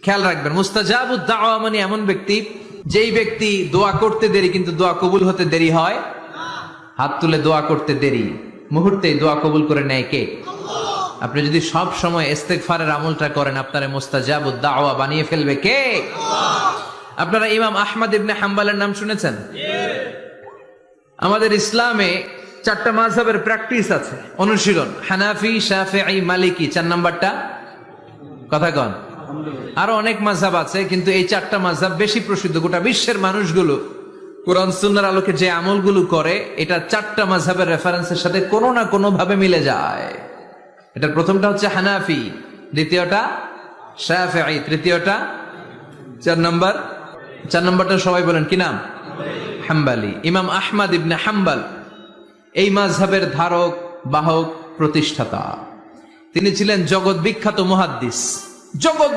খেয়াল রাখবেন, মুস্তাজাবুদ দাওয়া মানে এমন ব্যক্তি, যেই ব্যক্তি দোয়া করতে দেরি কিন্তু দোয়া কবুল হতে দেরি হয়। হাত তুলে দোয়া করতে দেরি, মুহূর্তেই দোয়া কবুল করে নেয় কে? আপনি যদি সব সময় ইস্তেগফারের আমলটা করেন, আপনারে মুস্তাজাবুদ দাওয়া বানিয়ে ফেলবে কে? আপনারা ইমাম আহমদ ইবনে হাম্বলের নাম শুনেছেন? আমাদের ইসলামে 4টা মাযহাবের প্র্যাকটিস আছে, অনুশীলন। হানাফি, শাফিঈ, মালিকি। 4 নাম্বারটা কথা কন। আরো অনেক মাযহাব আছে, কিন্তু এই 4টা মাযহাব বেশি প্রসিদ্ধ। গোটা বিশ্বের মানুষগুলো কোরআন সুন্নাহর আলোকে যে আমলগুলো করে, এটা 4টা মাযহাবের রেফারেন্সের সাথে কোনো না কোনো ভাবে মিলে যায়। এটার প্রথমটা হচ্ছে হানাফি, দ্বিতীয়টা শাফিঈ, তৃতীয়টা 4 নাম্বারটা সবাই বলেন কি নাম? হাম্বলি। ইমাম আহমদ ইবনে হাম্বল এই মাযহাবের ধারক, বাহক, প্রতিষ্ঠাতা। তিনি ছিলেন জগৎ বিখ্যাত মুহাদ্দিস, জগৎ